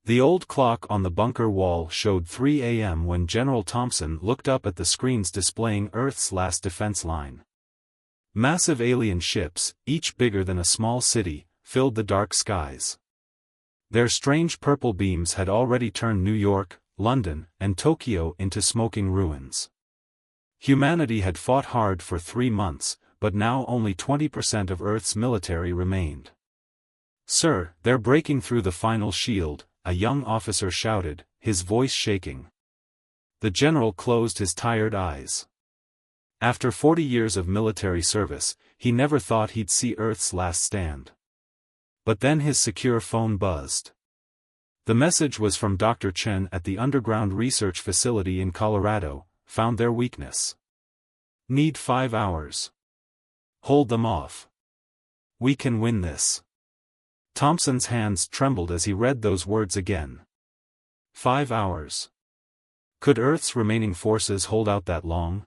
The old clock on the bunker wall showed 3 a.m. when General Thompson looked up at the screens displaying Earth's last defense line. Massive alien ships, each bigger than a small city, filled the dark skies. Their strange purple beams had already turned New York, London, and Tokyo into smoking ruins. Humanity had fought hard for 3 months, but now only 20% of Earth's military remained. "Sir, they're breaking through the final shield," a young officer shouted, his voice shaking. The general closed his tired eyes. After 40 years of military service, he never thought he'd see Earth's last stand. But then his secure phone buzzed. The message was from Dr. Chen at the underground research facility in Colorado. "Found their weakness. Need 5 hours. Hold them off. We can win this." Thompson's hands trembled as he read those words again. 5 hours. Could Earth's remaining forces hold out that long?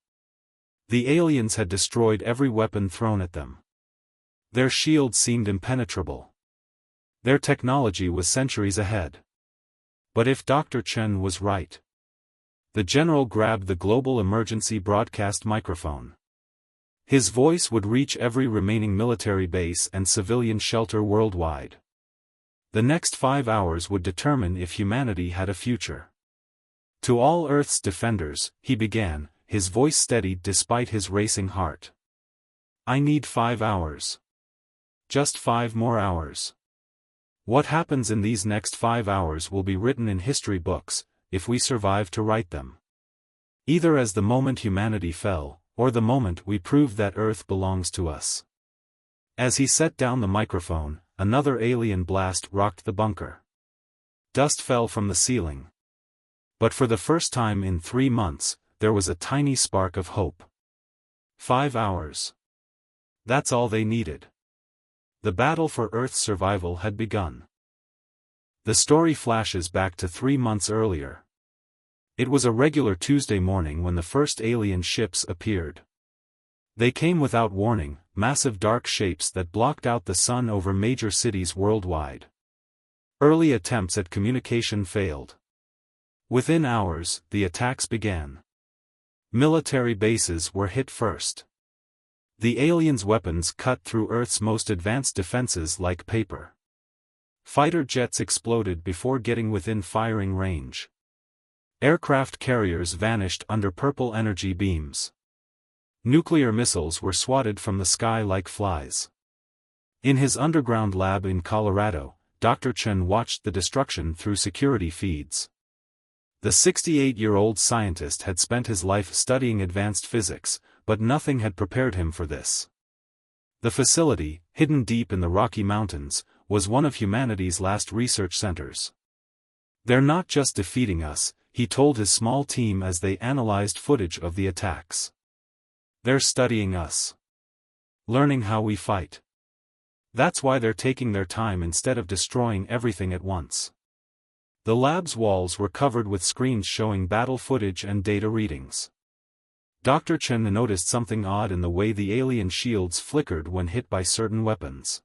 The aliens had destroyed every weapon thrown at them. Their shields seemed impenetrable. Their technology was centuries ahead. But if Dr. Chen was right? The general grabbed the global emergency broadcast microphone. His voice would reach every remaining military base and civilian shelter worldwide. The next 5 hours would determine if humanity had a future. "To all Earth's defenders," he began, his voice steadied despite his racing heart. "I need 5 hours. Just 5 more hours. What happens in these next 5 hours will be written in history books, if we survive to write them. Either as the moment humanity fell, or the moment we prove that Earth belongs to us." As he set down the microphone, another alien blast rocked the bunker. Dust fell from the ceiling. But for the first time in 3 months, there was a tiny spark of hope. 5 hours. That's all they needed. The battle for Earth's survival had begun. The story flashes back to 3 months earlier. It was a regular Tuesday morning when the first alien ships appeared. They came without warning, massive dark shapes that blocked out the sun over major cities worldwide. Early attempts at communication failed. Within hours, the attacks began. Military bases were hit first. The aliens' weapons cut through Earth's most advanced defenses like paper. Fighter jets exploded before getting within firing range. Aircraft carriers vanished under purple energy beams. Nuclear missiles were swatted from the sky like flies. In his underground lab in Colorado, Dr. Chen watched the destruction through security feeds. The 68-year-old scientist had spent his life studying advanced physics, but nothing had prepared him for this. The facility, hidden deep in the Rocky Mountains, was one of humanity's last research centers. "They're not just defeating us," he told his small team as they analyzed footage of the attacks. "They're studying us. Learning how we fight. That's why they're taking their time instead of destroying everything at once." The lab's walls were covered with screens showing battle footage and data readings. Dr. Chen noticed something odd in the way the alien shields flickered when hit by certain weapons.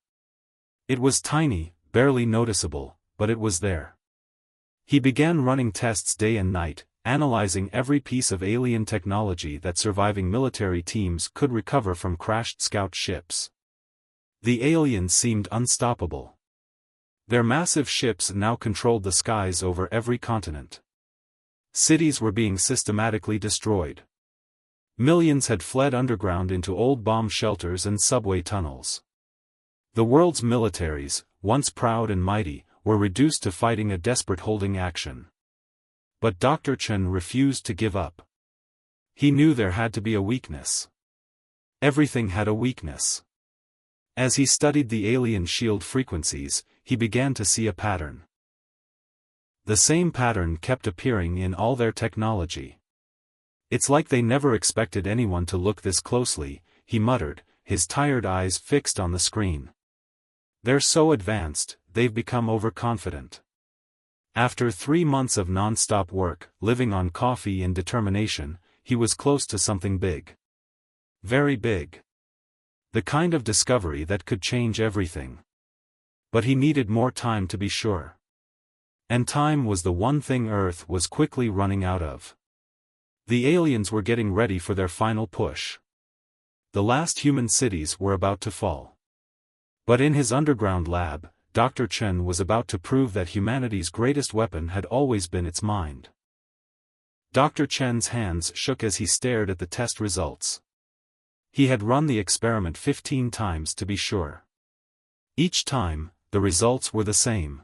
It was tiny, barely noticeable, but it was there. He began running tests day and night, analyzing every piece of alien technology that surviving military teams could recover from crashed scout ships. The aliens seemed unstoppable. Their massive ships now controlled the skies over every continent. Cities were being systematically destroyed. Millions had fled underground into old bomb shelters and subway tunnels. The world's militaries, once proud and mighty, were reduced to fighting a desperate holding action. But Dr. Chen refused to give up. He knew there had to be a weakness. Everything had a weakness. As he studied the alien shield frequencies, he began to see a pattern. The same pattern kept appearing in all their technology. "It's like they never expected anyone to look this closely," he muttered, his tired eyes fixed on the screen. "They're so advanced, they've become overconfident." After 3 months of non-stop work, living on coffee and determination, he was close to something big. Very big. The kind of discovery that could change everything. But he needed more time to be sure. And time was the one thing Earth was quickly running out of. The aliens were getting ready for their final push. The last human cities were about to fall. But in his underground lab, Dr. Chen was about to prove that humanity's greatest weapon had always been its mind. Dr. Chen's hands shook as he stared at the test results. He had run the experiment 15 times to be sure. Each time, the results were the same.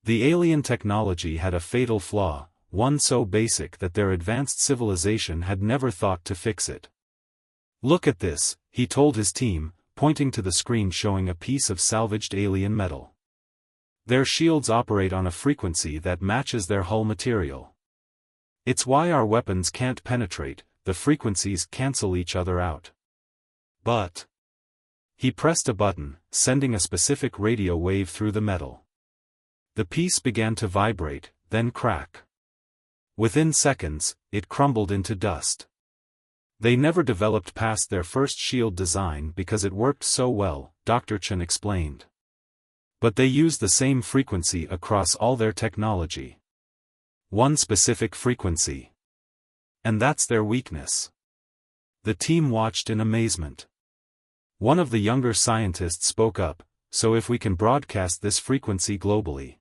The alien technology had a fatal flaw, one so basic that their advanced civilization had never thought to fix it. "Look at this," he told his team, pointing to the screen showing a piece of salvaged alien metal. "Their shields operate on a frequency that matches their hull material. It's why our weapons can't penetrate, the frequencies cancel each other out." But he pressed a button, sending a specific radio wave through the metal. The piece began to vibrate, then crack. Within seconds, it crumbled into dust. They never developed past their first shield design because it worked so well, Dr. Chen explained. But they used the same frequency across all their technology. One specific frequency. And that's their weakness. The team watched in amazement. One of the younger scientists spoke up, "So if we can broadcast this frequency globally,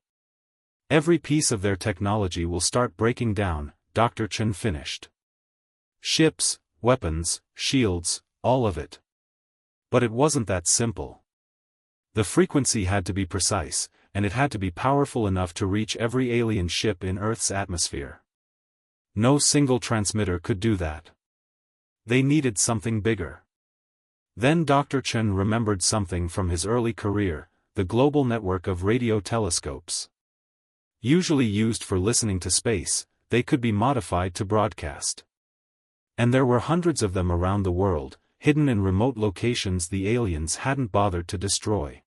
every piece of their technology will start breaking down," Dr. Chen finished. "Ships, weapons, shields, all of it." But it wasn't that simple. The frequency had to be precise, and it had to be powerful enough to reach every alien ship in Earth's atmosphere. No single transmitter could do that. They needed something bigger. Then Dr. Chen remembered something from his early career, the global network of radio telescopes. Usually used for listening to space, they could be modified to broadcast. And there were hundreds of them around the world, hidden in remote locations the aliens hadn't bothered to destroy.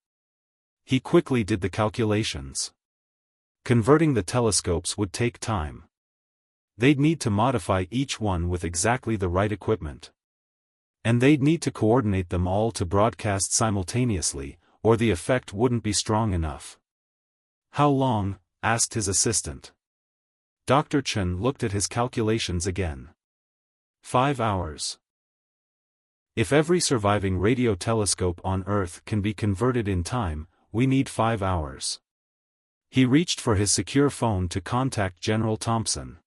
He quickly did the calculations. Converting the telescopes would take time. They'd need to modify each one with exactly the right equipment. And they'd need to coordinate them all to broadcast simultaneously, or the effect wouldn't be strong enough. "How long?" asked his assistant. Dr. Chen looked at his calculations again. 5 hours. If every surviving radio telescope on Earth can be converted in time, we need 5 hours. He reached for his secure phone to contact General Thompson.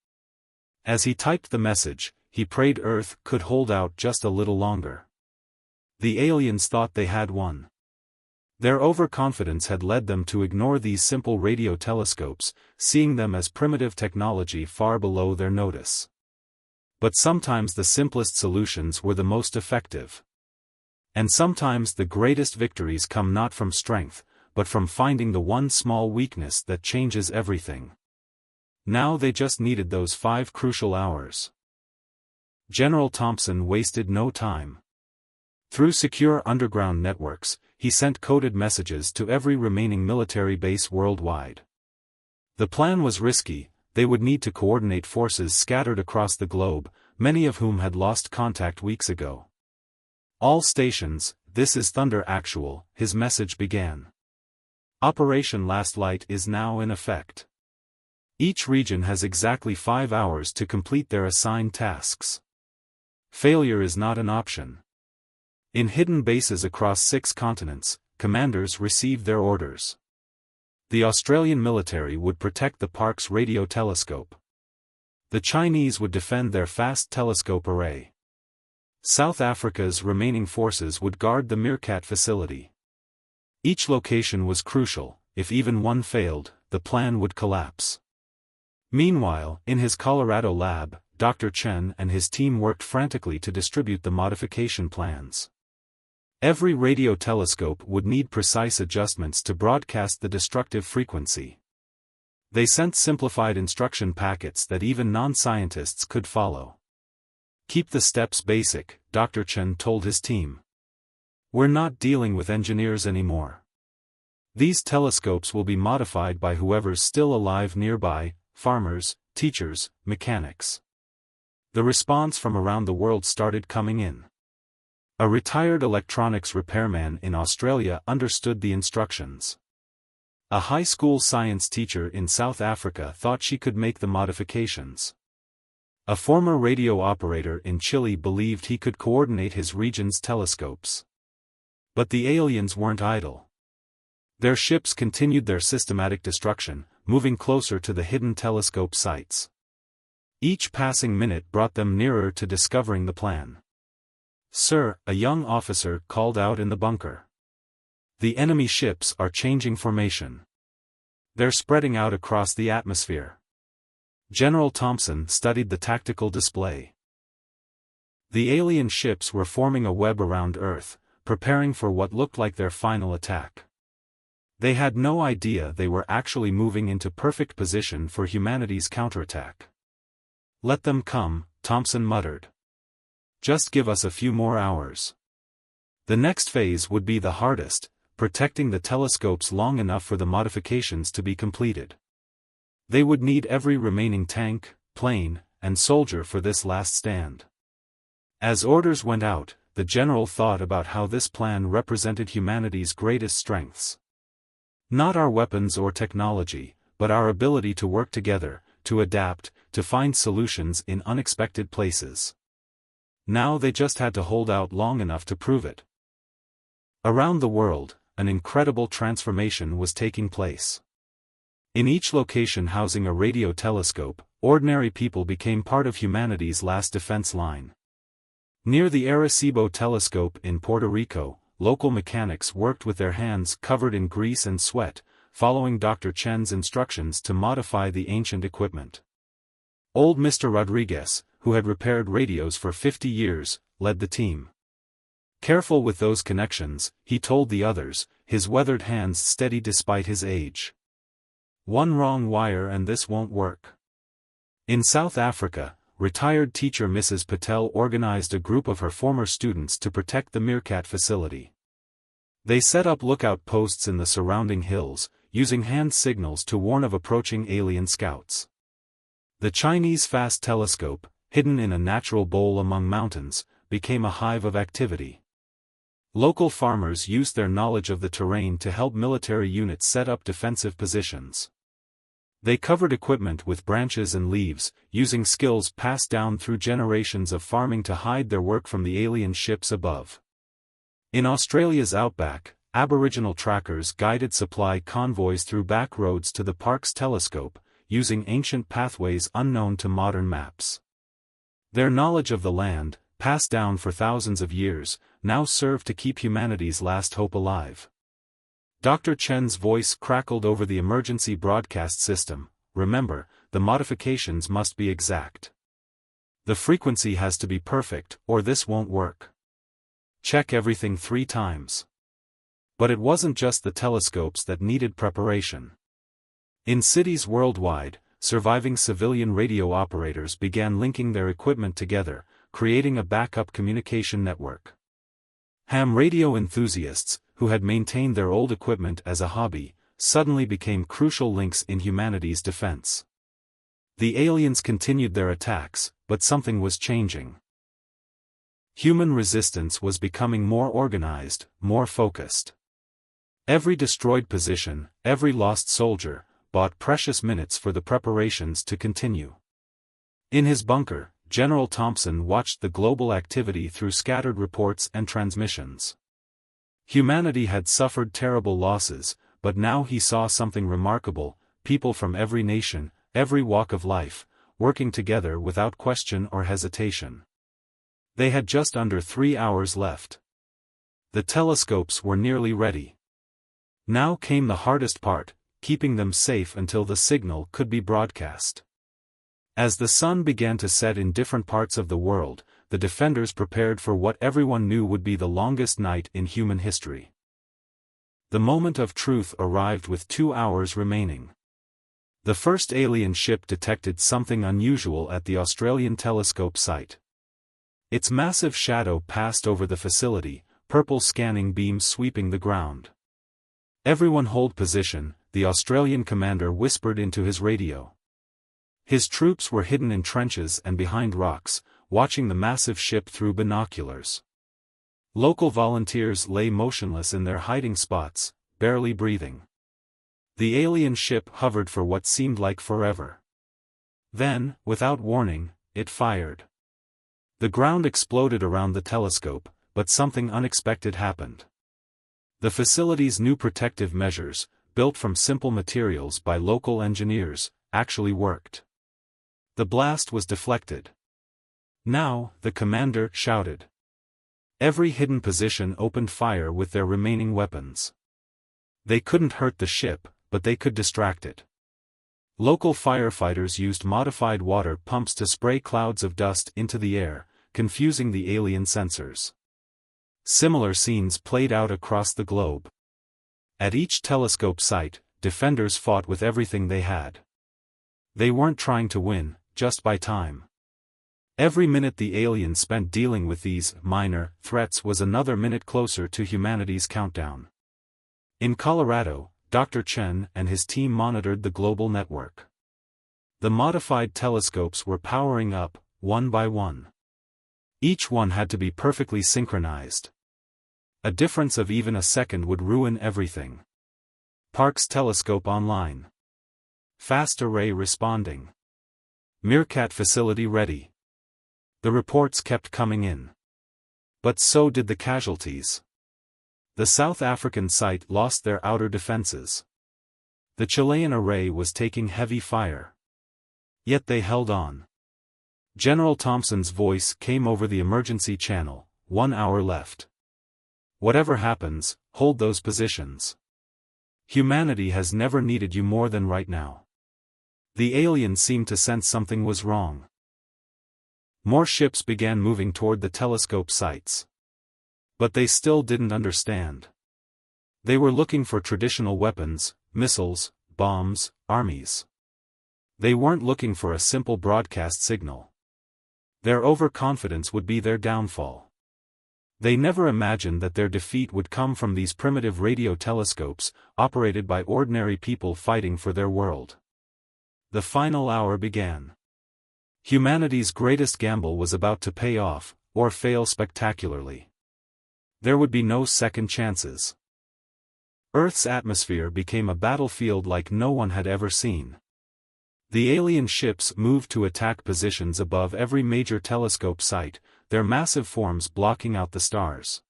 As he typed the message, he prayed Earth could hold out just a little longer. The aliens thought they had won. Their overconfidence had led them to ignore these simple radio telescopes, seeing them as primitive technology far below their notice. But sometimes the simplest solutions were the most effective. And sometimes the greatest victories come not from strength, but from finding the one small weakness that changes everything. Now they just needed those 5 crucial hours. General Thompson wasted no time. Through secure underground networks, he sent coded messages to every remaining military base worldwide. The plan was risky. They would need to coordinate forces scattered across the globe, many of whom had lost contact weeks ago. "All stations, this is Thunder Actual," his message began. "Operation Last Light is now in effect. Each region has exactly 5 hours to complete their assigned tasks. Failure is not an option." In hidden bases across 6 continents, commanders received their orders. The Australian military would protect the Parkes radio telescope. The Chinese would defend their fast telescope array. South Africa's remaining forces would guard the Meerkat facility. Each location was crucial. If even one failed, the plan would collapse. Meanwhile, in his Colorado lab, Dr. Chen and his team worked frantically to distribute the modification plans. Every radio telescope would need precise adjustments to broadcast the destructive frequency. They sent simplified instruction packets that even non-scientists could follow. "Keep the steps basic," Dr. Chen told his team. "We're not dealing with engineers anymore. These telescopes will be modified by whoever's still alive nearby, farmers, teachers, mechanics." The response from around the world started coming in. A retired electronics repairman in Australia understood the instructions. A high school science teacher in South Africa thought she could make the modifications. A former radio operator in Chile believed he could coordinate his region's telescopes. But the aliens weren't idle. Their ships continued their systematic destruction, moving closer to the hidden telescope sites. Each passing minute brought them nearer to discovering the plan. "Sir," a young officer called out in the bunker. "The enemy ships are changing formation. They're spreading out across the atmosphere." General Thompson studied the tactical display. The alien ships were forming a web around Earth, preparing for what looked like their final attack. They had no idea they were actually moving into perfect position for humanity's counterattack. "Let them come," Thompson muttered. "Just give us a few more hours." The next phase would be the hardest, protecting the telescopes long enough for the modifications to be completed. They would need every remaining tank, plane, and soldier for this last stand. As orders went out, the general thought about how this plan represented humanity's greatest strengths. Not our weapons or technology, but our ability to work together, to adapt, to find solutions in unexpected places. Now they just had to hold out long enough to prove it. Around the world, an incredible transformation was taking place. In each location housing a radio telescope, ordinary people became part of humanity's last defense line. Near the Arecibo telescope in Puerto Rico, local mechanics worked with their hands covered in grease and sweat, following Dr. Chen's instructions to modify the ancient equipment. Old Mr. Rodriguez, who had repaired radios for 50 years, led the team. Careful with those connections, he told the others, his weathered hands steady despite his age. "One wrong wire and this won't work." In South Africa, retired teacher Mrs. Patel organized a group of her former students to protect the Meerkat facility. They set up lookout posts in the surrounding hills, using hand signals to warn of approaching alien scouts. The Chinese Fast Telescope, hidden in a natural bowl among mountains, became a hive of activity. Local farmers used their knowledge of the terrain to help military units set up defensive positions. They covered equipment with branches and leaves, using skills passed down through generations of farming to hide their work from the alien ships above. In Australia's outback, Aboriginal trackers guided supply convoys through back roads to the park's telescope, using ancient pathways unknown to modern maps. Their knowledge of the land, passed down for thousands of years, now served to keep humanity's last hope alive. Dr. Chen's voice crackled over the emergency broadcast system. "Remember, the modifications must be exact. The frequency has to be perfect, or this won't work. Check everything 3 times. But it wasn't just the telescopes that needed preparation. In cities worldwide, surviving civilian radio operators began linking their equipment together, creating a backup communication network. Ham radio enthusiasts, who had maintained their old equipment as a hobby, suddenly became crucial links in humanity's defense. The aliens continued their attacks, but something was changing. Human resistance was becoming more organized, more focused. Every destroyed position, every lost soldier, bought precious minutes for the preparations to continue. In his bunker, General Thompson watched the global activity through scattered reports and transmissions. Humanity had suffered terrible losses, but now he saw something remarkable: people from every nation, every walk of life, working together without question or hesitation. They had just under 3 hours left. The telescopes were nearly ready. Now came the hardest part, keeping them safe until the signal could be broadcast. As the sun began to set in different parts of the world, the defenders prepared for what everyone knew would be the longest night in human history. The moment of truth arrived with 2 hours remaining. The first alien ship detected something unusual at the Australian telescope site. Its massive shadow passed over the facility, purple scanning beams sweeping the ground. "Everyone hold position," the Australian commander whispered into his radio. His troops were hidden in trenches and behind rocks, watching the massive ship through binoculars. Local volunteers lay motionless in their hiding spots, barely breathing. The alien ship hovered for what seemed like forever. Then, without warning, it fired. The ground exploded around the telescope, but something unexpected happened. The facility's new protective measures, built from simple materials by local engineers, actually worked. The blast was deflected. Now, the commander shouted. Every hidden position opened fire with their remaining weapons. They couldn't hurt the ship, but they could distract it. Local firefighters used modified water pumps to spray clouds of dust into the air, confusing the alien sensors. Similar scenes played out across the globe. At each telescope site, defenders fought with everything they had. They weren't trying to win, just by time. Every minute the aliens spent dealing with these minor threats was another minute closer to humanity's countdown. In Colorado, Dr. Chen and his team monitored the global network. The modified telescopes were powering up, one by one. Each one had to be perfectly synchronized. A difference of even a second would ruin everything. Parkes telescope online. Fast array responding. Meerkat facility ready. The reports kept coming in. But so did the casualties. The South African site lost their outer defenses. The Chilean array was taking heavy fire. Yet they held on. General Thompson's voice came over the emergency channel, 1 hour left. Whatever happens, hold those positions. Humanity has never needed you more than right now. The aliens seemed to sense something was wrong. More ships began moving toward the telescope sites. But they still didn't understand. They were looking for traditional weapons, missiles, bombs, armies. They weren't looking for a simple broadcast signal. Their overconfidence would be their downfall. They never imagined that their defeat would come from these primitive radio telescopes, operated by ordinary people fighting for their world. The final hour began. Humanity's greatest gamble was about to pay off, or fail spectacularly. There would be no second chances. Earth's atmosphere became a battlefield like no one had ever seen. The alien ships moved to attack positions above every major telescope site, their massive forms blocking out the stars.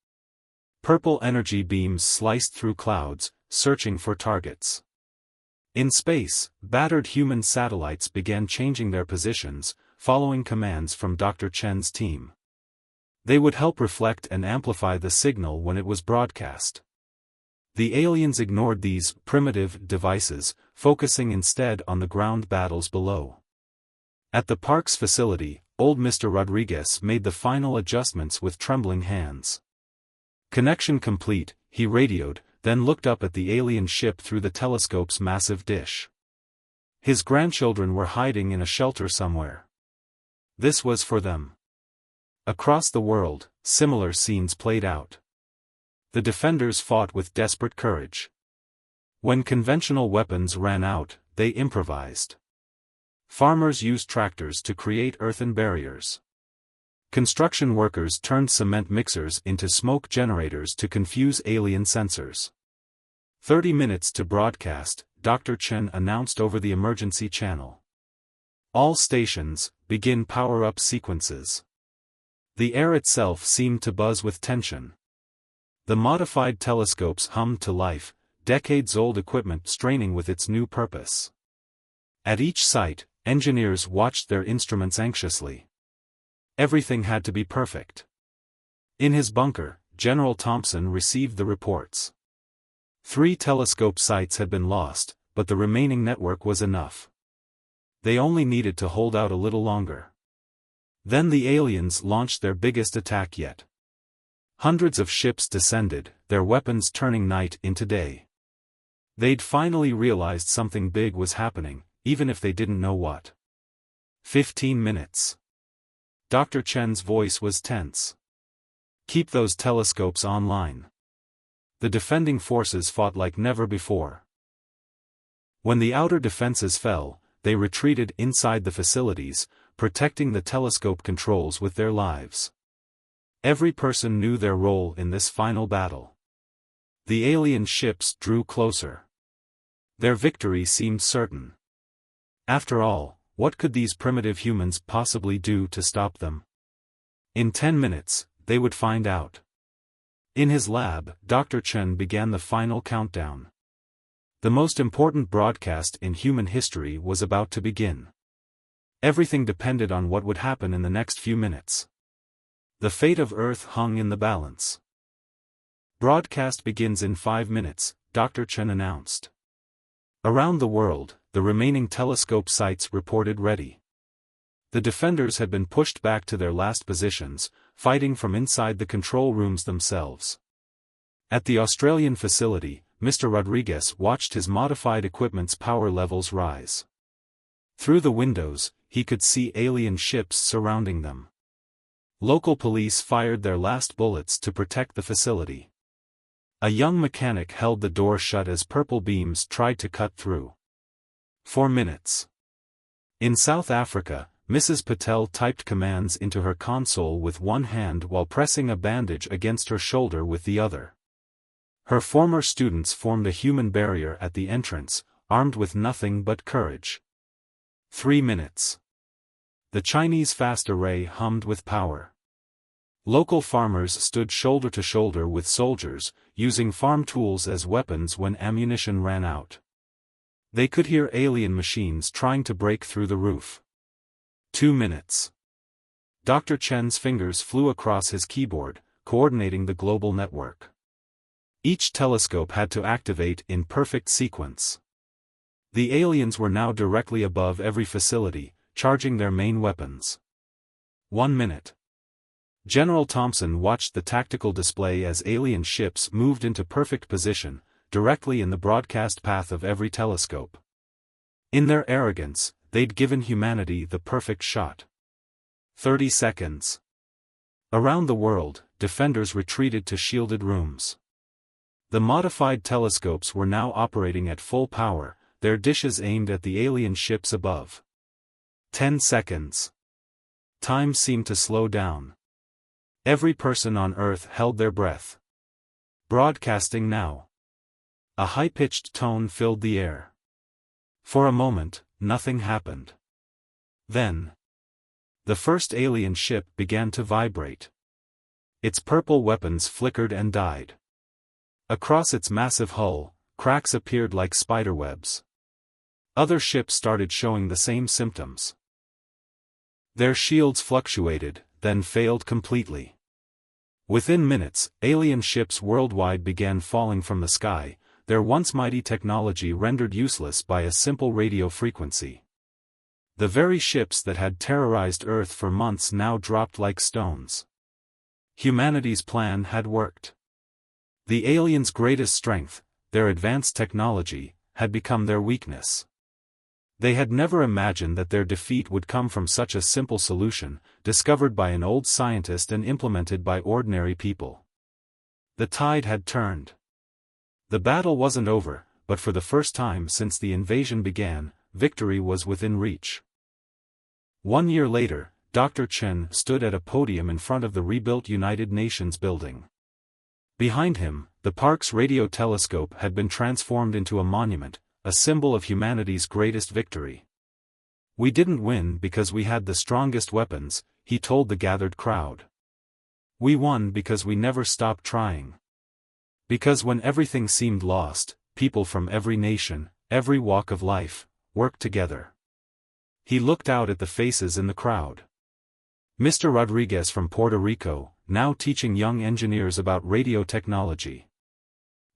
Purple energy beams sliced through clouds, searching for targets. In space, battered human satellites began changing their positions, following commands from Dr. Chen's team. They would help reflect and amplify the signal when it was broadcast. The aliens ignored these primitive devices, focusing instead on the ground battles below. At the Parkes facility, old Mr. Rodriguez made the final adjustments with trembling hands. Connection complete, he radioed, then looked up at the alien ship through the telescope's massive dish. His grandchildren were hiding in a shelter somewhere. This was for them. Across the world, similar scenes played out. The defenders fought with desperate courage. When conventional weapons ran out, they improvised. Farmers used tractors to create earthen barriers. Construction workers turned cement mixers into smoke generators to confuse alien sensors. 30 minutes to broadcast, Dr. Chen announced over the emergency channel. All stations, begin power-up sequences. The air itself seemed to buzz with tension. The modified telescopes hummed to life, decades-old equipment straining with its new purpose. At each site, engineers watched their instruments anxiously. Everything had to be perfect. In his bunker, General Thompson received the reports. 3 telescope sites had been lost, but the remaining network was enough. They only needed to hold out a little longer. Then the aliens launched their biggest attack yet. Hundreds of ships descended, their weapons turning night into day. They'd finally realized something big was happening, even if they didn't know what. 15 minutes. Dr. Chen's voice was tense. Keep those telescopes online. The defending forces fought like never before. When the outer defenses fell, they retreated inside the facilities, protecting the telescope controls with their lives. Every person knew their role in this final battle. The alien ships drew closer. Their victory seemed certain. After all, what could these primitive humans possibly do to stop them? In 10 minutes, they would find out. In his lab, Dr. Chen began the final countdown. The most important broadcast in human history was about to begin. Everything depended on what would happen in the next few minutes. The fate of Earth hung in the balance. Broadcast begins in 5 minutes, Dr. Chen announced. Around the world, the remaining telescope sites reported ready. The defenders had been pushed back to their last positions, fighting from inside the control rooms themselves. At the Australian facility, Mr. Rodriguez watched his modified equipment's power levels rise. Through the windows, he could see alien ships surrounding them. Local police fired their last bullets to protect the facility. A young mechanic held the door shut as purple beams tried to cut through. 4 minutes. In South Africa, Mrs. Patel typed commands into her console with one hand while pressing a bandage against her shoulder with the other. Her former students formed a human barrier at the entrance, armed with nothing but courage. 3 minutes. The Chinese fast array hummed with power. Local farmers stood shoulder to shoulder with soldiers, using farm tools as weapons when ammunition ran out. They could hear alien machines trying to break through the roof. 2 minutes. Dr. Chen's fingers flew across his keyboard, coordinating the global network. Each telescope had to activate in perfect sequence. The aliens were now directly above every facility, charging their main weapons. 1 minute. General Thompson watched the tactical display as alien ships moved into perfect position, directly in the broadcast path of every telescope. In their arrogance, they'd given humanity the perfect shot. 30 seconds. Around the world, defenders retreated to shielded rooms. The modified telescopes were now operating at full power, their dishes aimed at the alien ships above. 10 seconds. Time seemed to slow down. Every person on Earth held their breath. Broadcasting now. A high-pitched tone filled the air. For a moment, nothing happened. Then, the first alien ship began to vibrate. Its purple weapons flickered and died. Across its massive hull, cracks appeared like spiderwebs. Other ships started showing the same symptoms. Their shields fluctuated, then failed completely. Within minutes, alien ships worldwide began falling from the sky, their once mighty technology rendered useless by a simple radio frequency. The very ships that had terrorized Earth for months now dropped like stones. Humanity's plan had worked. The aliens' greatest strength, their advanced technology, had become their weakness. They had never imagined that their defeat would come from such a simple solution, discovered by an old scientist and implemented by ordinary people. The tide had turned. The battle wasn't over, but for the first time since the invasion began, victory was within reach. 1 year later, Dr. Chen stood at a podium in front of the rebuilt United Nations building. Behind him, the Parkes radio telescope had been transformed into a monument, a symbol of humanity's greatest victory. "We didn't win because we had the strongest weapons," he told the gathered crowd. "We won because we never stopped trying. Because when everything seemed lost, people from every nation, every walk of life, worked together." He looked out at the faces in the crowd. Mr. Rodriguez from Puerto Rico, now teaching young engineers about radio technology.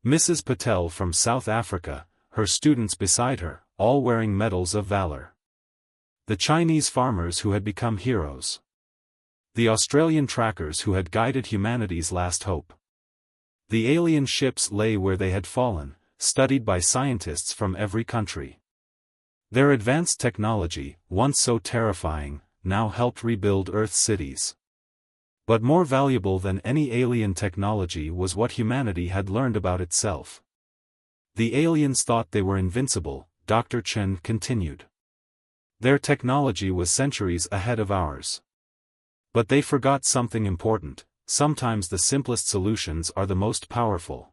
Mrs. Patel from South Africa, her students beside her, all wearing medals of valor. The Chinese farmers who had become heroes. The Australian trackers who had guided humanity's last hope. The alien ships lay where they had fallen, studied by scientists from every country. Their advanced technology, once so terrifying, now helped rebuild Earth's cities. But more valuable than any alien technology was what humanity had learned about itself. The aliens thought they were invincible, Dr. Chen continued. Their technology was centuries ahead of ours. But they forgot something important: sometimes the simplest solutions are the most powerful.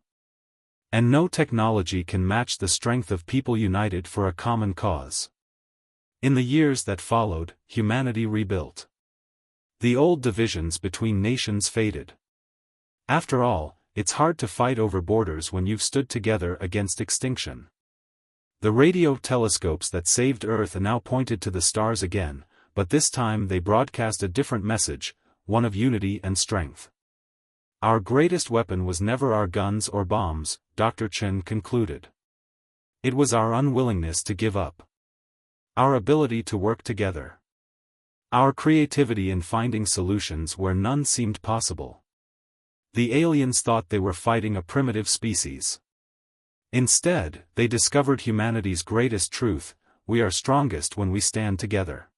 And no technology can match the strength of people united for a common cause. In the years that followed, humanity rebuilt. The old divisions between nations faded. After all, it's hard to fight over borders when you've stood together against extinction. The radio telescopes that saved Earth now pointed to the stars again, but this time they broadcast a different message, one of unity and strength. Our greatest weapon was never our guns or bombs, Dr. Chen concluded. It was our unwillingness to give up. Our ability to work together. Our creativity in finding solutions where none seemed possible. The aliens thought they were fighting a primitive species. Instead, they discovered humanity's greatest truth: we are strongest when we stand together.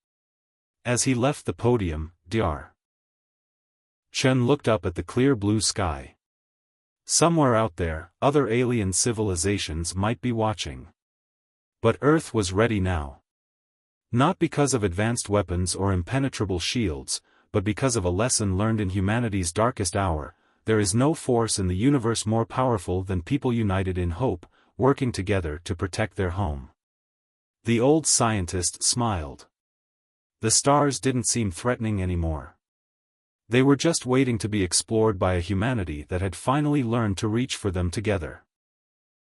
As he left the podium, Dr. Chen looked up at the clear blue sky. Somewhere out there, other alien civilizations might be watching. But Earth was ready now. Not because of advanced weapons or impenetrable shields, but because of a lesson learned in humanity's darkest hour: there is no force in the universe more powerful than people united in hope, working together to protect their home. The old scientist smiled. The stars didn't seem threatening anymore. They were just waiting to be explored by a humanity that had finally learned to reach for them together.